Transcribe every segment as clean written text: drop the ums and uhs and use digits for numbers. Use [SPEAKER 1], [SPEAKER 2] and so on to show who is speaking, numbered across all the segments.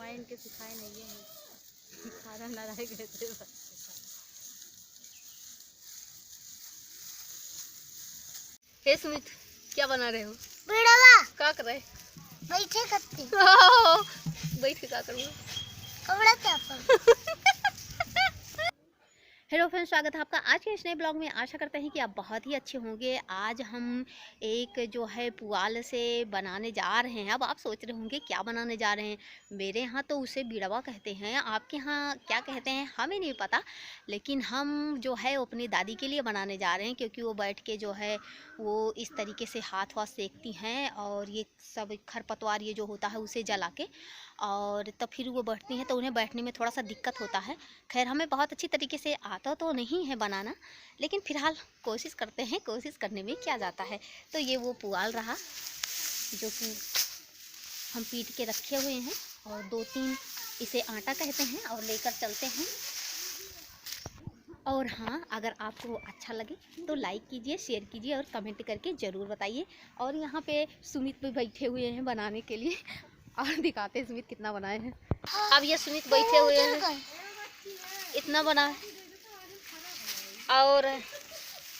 [SPEAKER 1] मैं इनके सिखाए नहीं है खाना नाराय गए थे। हे सुमित, क्या बना रहे हो? क्या कर रहे?
[SPEAKER 2] बैठे करते
[SPEAKER 1] बैठ के क्या करूँगा?
[SPEAKER 2] कपड़ा क्या
[SPEAKER 1] हेलो फ्रेंड्स, स्वागत है आपका आज के इस नए ब्लॉग में। आशा करते हैं कि आप बहुत ही अच्छे होंगे। आज हम एक जो है पुआल से बनाने जा रहे हैं। अब आप सोच रहे होंगे क्या बनाने जा रहे हैं। मेरे यहाँ तो उसे बिड़वा कहते हैं, आपके यहाँ क्या कहते हैं हमें नहीं पता, लेकिन हम जो है वो अपनी दादी के लिए बनाने जा रहे हैं, क्योंकि वो बैठ के जो है वो इस तरीके से हाथ वाथ सेकती हैं और ये सब खरपतवार ये जो होता है उसे जला के, और तब फिर वो बैठती हैं तो उन्हें बैठने में थोड़ा सा दिक्कत होता है। खैर हमें बहुत अच्छी तरीके से आता तो नहीं है बनाना, लेकिन फिलहाल कोशिश करते हैं, कोशिश करने में क्या जाता है। तो ये वो पुआल रहा जो कि हम पीट के रखे हुए हैं, और 2-3 इसे आटा कहते हैं, और लेकर चलते हैं। और हाँ, अगर आपको अच्छा लगे तो लाइक कीजिए, शेयर कीजिए और कमेंट करके ज़रूर बताइए। और यहाँ पे सुमित भी बैठे हुए हैं बनाने के लिए, और दिखाते हैं सुमित कितना बनाए हैं। अब ये सुमित बैठे हुए हैं, इतना बना है, और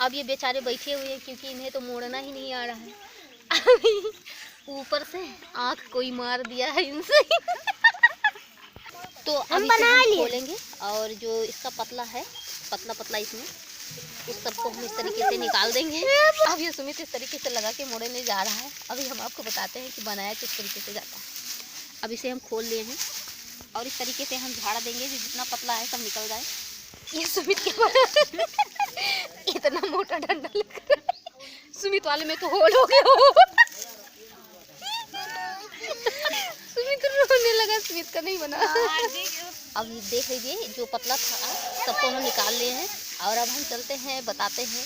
[SPEAKER 1] अब ये बेचारे बैठे हुए हैं क्योंकि इन्हें तो मोड़ना ही नहीं आ रहा है। ऊपर से आँख कोई मार दिया है इनसे। तो अब इसे हम खोलेंगे, और जो इसका पतला है, पतला पतला इसमें, उस सबको हम इस तरीके से निकाल देंगे। अब ये सुमित इस तरीके से लगा के मोड़े नहीं जा रहा है। अभी हम आपको बताते हैं कि बनाया किस तरीके से जाता है। अब इसे हम खोल लिए हैं और इस तरीके से हम झाड़ देंगे, जितना पतला है सब निकल जाए। ये सुमित क्या बना इतना मोटा डंडा लेकर, सुमित वाले में तो होल हो गया। सुमित रोने लगा, सुमित का नहीं बना। अब ये देख लीजिए, जो पतला था सबको हम निकाल लिए हैं, और अब हम चलते हैं, बताते हैं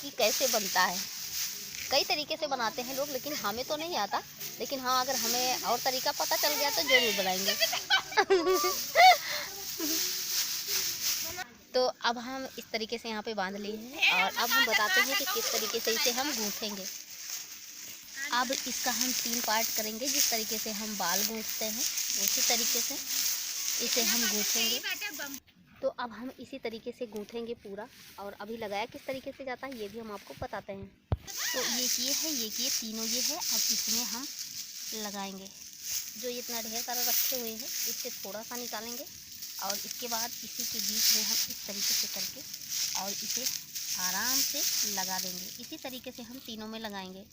[SPEAKER 1] कि कैसे बनता है। कई तरीके से बनाते हैं लोग, लेकिन हमें तो नहीं आता, लेकिन हाँ अगर हमें और तरीका पता चल गया तो जरूर बनाएंगे। तो अब हम इस तरीके से यहाँ पे बांध लिए हैं, और अब हम बताते हैं कि किस तरीके से इसे हम गूँथेंगे। अब इसका हम 3 पार्ट करेंगे। जिस तरीके से हम बाल गूँथते हैं उसी तरीके से इसे हम गूँथेंगे। तो अब हम इसी तरीके से गूँथेंगे पूरा, और अभी लगाया किस तरीके से जाता है ये भी हम आपको बताते हैं। तो ये है, ये तीनों ये है। अब इसमें हम लगाएंगे, जो ये इतना ढेर सारा रखे हुए हैं इससे थोड़ा सा निकालेंगे, और इसके बाद इसी के बीच में हम इस तरीके से करके और इसे आराम से लगा देंगे। इसी तरीके से हम तीनों में लगाएंगे।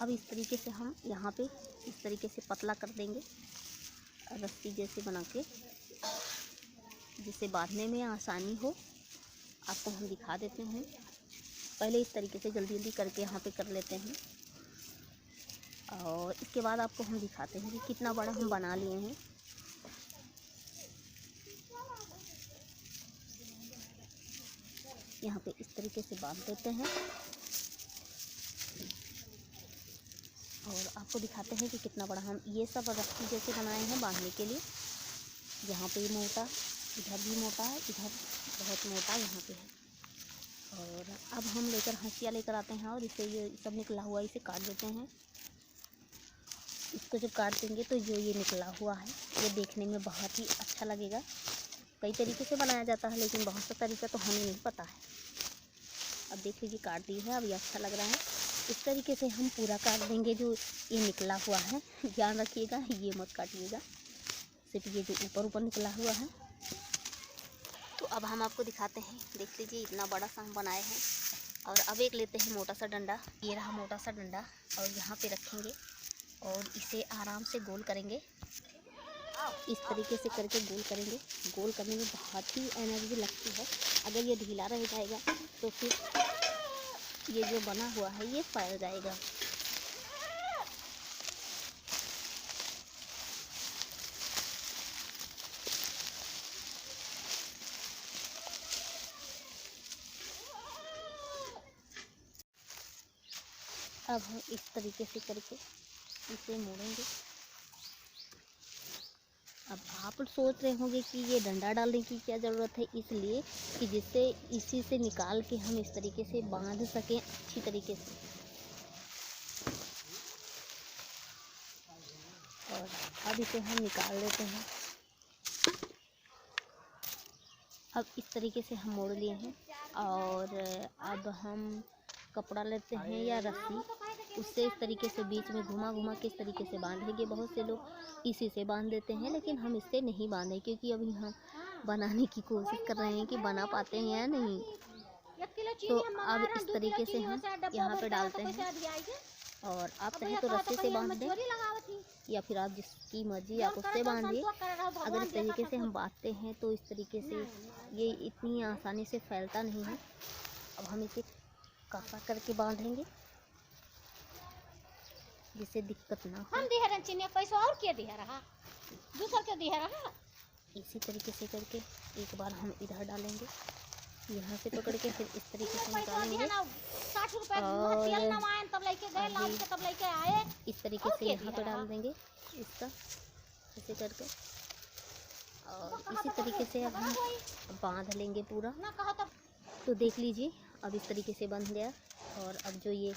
[SPEAKER 1] अब इस तरीके से हम यहाँ पे इस तरीके से पतला कर देंगे, रस्सी जैसे बना के, जिससे बांधने में आसानी हो। आपको हम दिखा देते हैं। पहले इस तरीके से जल्दी जल्दी करके यहाँ पे कर लेते हैं, और इसके बाद आपको हम दिखाते हैं कि कितना बड़ा हम बना लिए हैं। यहाँ पे इस तरीके से बांध देते हैं, और आपको दिखाते हैं कि कितना बड़ा हम ये सब रस्सी जैसे बनाए हैं बांधने के लिए। यहाँ पे मोटा, इधर भी मोटा है, इधर बहुत मोटा यहाँ पे है। और अब हम लेकर हंसिया लेकर आते हैं, और इसे ये सब निकला हुआ इसे काट देते हैं। इसको जब काट देंगे तो जो ये निकला हुआ है ये देखने में बहुत ही अच्छा लगेगा। कई तरीके से बनाया जाता है, लेकिन बहुत सा तरीका तो हमें नहीं पता है। अब देख लीजिए, काट दी है, अब ये अच्छा लग रहा है। इस तरीके से हम पूरा काट देंगे जो ये निकला हुआ है। ध्यान रखिएगा, ये मत काटिएगा, सिर्फ ये जो ऊपर ऊपर निकला हुआ है। तो अब हम आपको दिखाते हैं, देख लीजिए इतना बड़ा सा हम बनाए हैं। और अब एक लेते हैं मोटा सा डंडा, ये रहा मोटा सा डंडा, और यहाँ पे रखेंगे और इसे आराम से गोल करेंगे। इस तरीके से करके गोल करेंगे। गोल करने में बहुत ही एनर्जी लगती है। अगर ये ढीला रह जाएगा तो फिर ये जो बना हुआ है ये फैल जाएगा। अब हम इस तरीके से करके इसे मोड़ेंगे। अब आप सोच रहे होंगे कि ये डंडा डालने की क्या ज़रूरत है, इसलिए कि जिससे इसी से निकाल के हम इस तरीके से बांध सकें अच्छी तरीके से। और अब इसे हम निकाल लेते हैं। अब इस तरीके से हम मोड़ लिए हैं और अब हम कपड़ा लेते हैं या रस्सी, उससे इस तरीके से बीच में घुमा घुमा के इस तरीके से बांधेंगे। बहुत से लोग इसी से बांध देते हैं, लेकिन हम इससे नहीं बांधे क्योंकि अभी हम बनाने की कोशिश कर रहे हैं कि बना पाते हैं या नहीं। तो अब इस तरीके से हम यहाँ पे डालते हैं और आप चाहे तो रस्सी से बांध दें या फिर आप जिसकी मर्जी आप उससे बांधिए। अगर इस तरीके से हम बांधते हैं तो इस तरीके से ये इतनी आसानी से फैलता नहीं है। अब हम इसे कासा करके बांधेंगे जिससे दिक्कत ना हो।
[SPEAKER 2] हम दिया रहा चीनी पैसा और क्या दिया रहा, दूसर के दिया रहा।
[SPEAKER 1] इसी तरीके से करके एक बार हम इधर डालेंगे, यहाँ से पकड़ के फिर इस तरीके से निकालेंगे और इस तरीके से यहाँ पे डाल देंगे इसका, ऐसे करके। और इसी तरीके से अब हम बांध लेंगे पूरा। तो देख लीजिए अब इस तरीके से बंध गया। और अब जो ये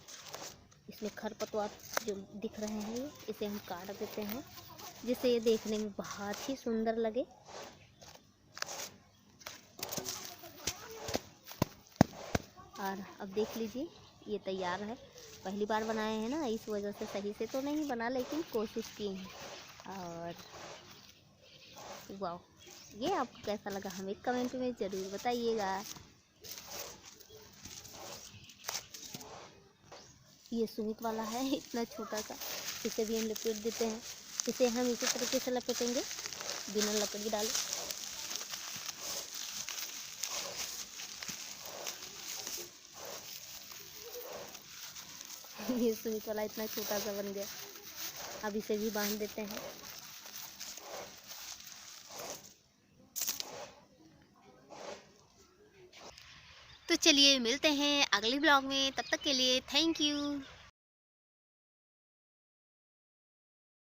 [SPEAKER 1] इसमें खरपतवार जो दिख रहे हैं ये, इसे हम काट देते हैं जिससे ये देखने में बहुत ही सुंदर लगे। और अब देख लीजिए ये तैयार है। पहली बार बनाए हैं ना, इस वजह से सही से तो नहीं बना, लेकिन कोशिश की है। और वाह, ये आपको कैसा लगा हमें कमेंट में ज़रूर बताइएगा। ये सुमित वाला है इतना छोटा सा, इसे भी हम लपेट देते हैं। इसे हम इसी तरीके से लपेटेंगे बिना लकड़ी डाले। ये सुमित वाला इतना छोटा सा बन गया। अब इसे भी बांध देते हैं। तो चलिए मिलते हैं अगले ब्लॉग में, तब तक के लिए थैंक यू।